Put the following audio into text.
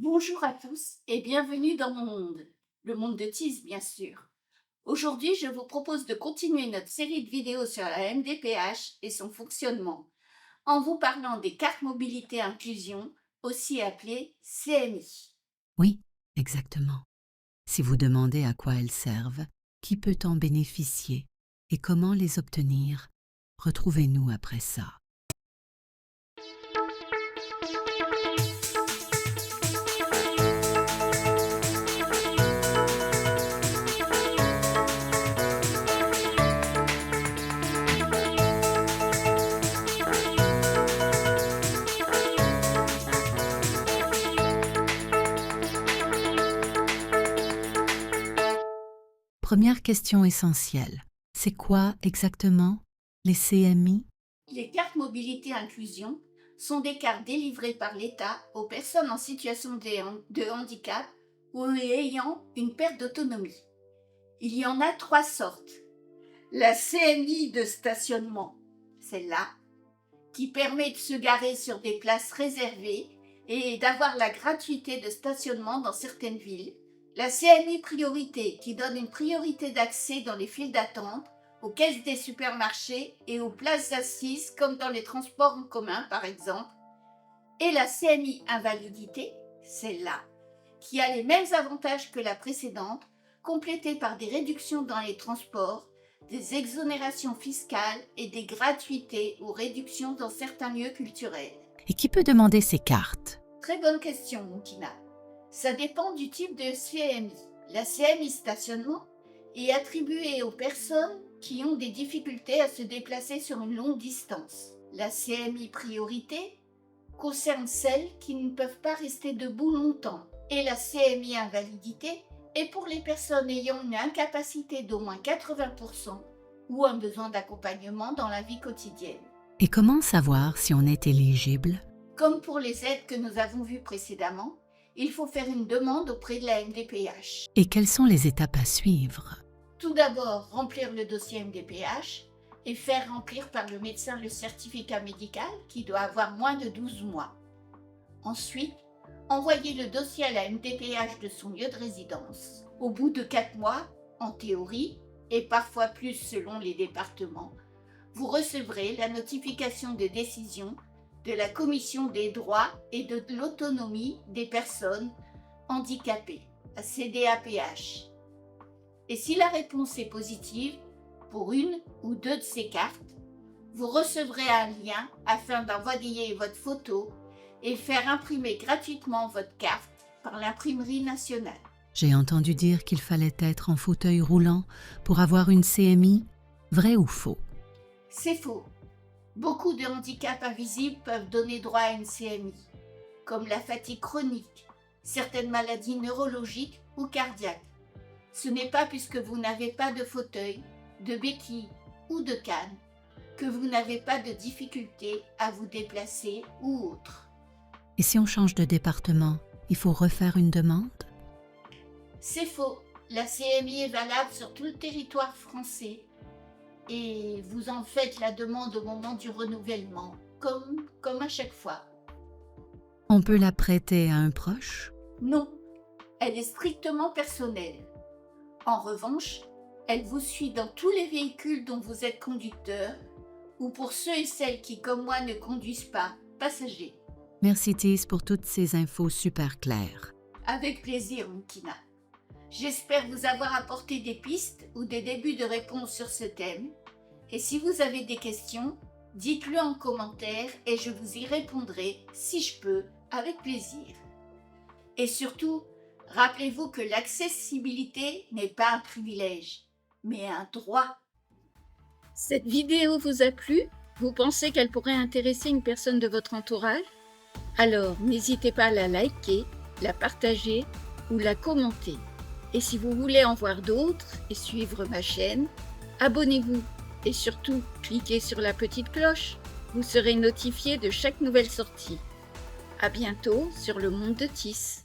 Bonjour à tous et bienvenue dans mon monde, le monde de Tis bien sûr. Aujourd'hui, je vous propose de continuer notre série de vidéos sur la MDPH et son fonctionnement, en vous parlant des cartes mobilité inclusion, aussi appelées CMI. Oui, exactement. Si vous demandez à quoi elles servent, qui peut en bénéficier et comment les obtenir, retrouvez-nous après ça. Première question essentielle. C'est quoi exactement les CMI? Les cartes mobilité inclusion sont des cartes délivrées par l'État aux personnes en situation de handicap ou ayant une perte d'autonomie. Il y en a 3 sortes. La CMI de stationnement, celle-là, qui permet de se garer sur des places réservées et d'avoir la gratuité de stationnement dans certaines villes. La CMI priorité, qui donne une priorité d'accès dans les files d'attente, aux caisses des supermarchés et aux places assises comme dans les transports en commun par exemple. Et la CMI invalidité, celle-là, qui a les mêmes avantages que la précédente, complétée par des réductions dans les transports, des exonérations fiscales et des gratuités ou réductions dans certains lieux culturels. Et qui peut demander ces cartes? Très bonne question, Moukina. Ça dépend du type de CMI. La CMI stationnement est attribuée aux personnes qui ont des difficultés à se déplacer sur une longue distance. La CMI priorité concerne celles qui ne peuvent pas rester debout longtemps. Et la CMI invalidité est pour les personnes ayant une incapacité d'au moins 80% ou un besoin d'accompagnement dans la vie quotidienne. Et comment savoir si on est éligible? Comme pour les aides que nous avons vues précédemment, il faut faire une demande auprès de la MDPH. Et quelles sont les étapes à suivre? Tout d'abord, remplir le dossier MDPH et faire remplir par le médecin le certificat médical qui doit avoir moins de 12 mois. Ensuite, envoyer le dossier à la MDPH de son lieu de résidence. Au bout de 4 mois, en théorie, et parfois plus selon les départements, vous recevrez la notification de décision de la Commission des droits et de l'autonomie des personnes handicapées, la CDAPH. Et si la réponse est positive, pour une ou deux de ces cartes, vous recevrez un lien afin d'envoyer votre photo et faire imprimer gratuitement votre carte par l'imprimerie nationale. J'ai entendu dire qu'il fallait être en fauteuil roulant pour avoir une CMI. Vrai ou faux? C'est faux. Beaucoup de handicaps invisibles peuvent donner droit à une CMI, comme la fatigue chronique, certaines maladies neurologiques ou cardiaques. Ce n'est pas puisque vous n'avez pas de fauteuil, de béquille ou de canne que vous n'avez pas de difficulté à vous déplacer ou autre. Et si on change de département, il faut refaire une demande? C'est faux. La CMI est valable sur tout le territoire français et vous en faites la demande au moment du renouvellement, comme à chaque fois. On peut la prêter à un proche? Non, elle est strictement personnelle. En revanche, elle vous suit dans tous les véhicules dont vous êtes conducteur ou pour ceux et celles qui, comme moi, ne conduisent pas, passagers. Merci Tis pour toutes ces infos super claires. Avec plaisir, Moukina. J'espère vous avoir apporté des pistes ou des débuts de réponses sur ce thème. Et si vous avez des questions, dites-le en commentaire et je vous y répondrai, si je peux, avec plaisir. Et surtout, rappelez-vous que l'accessibilité n'est pas un privilège, mais un droit. Cette vidéo vous a plu? Vous pensez qu'elle pourrait intéresser une personne de votre entourage? Alors, n'hésitez pas à la liker, la partager ou la commenter. Et si vous voulez en voir d'autres et suivre ma chaîne, abonnez-vous et surtout cliquez sur la petite cloche. Vous serez notifié de chaque nouvelle sortie. À bientôt sur le monde de Tis.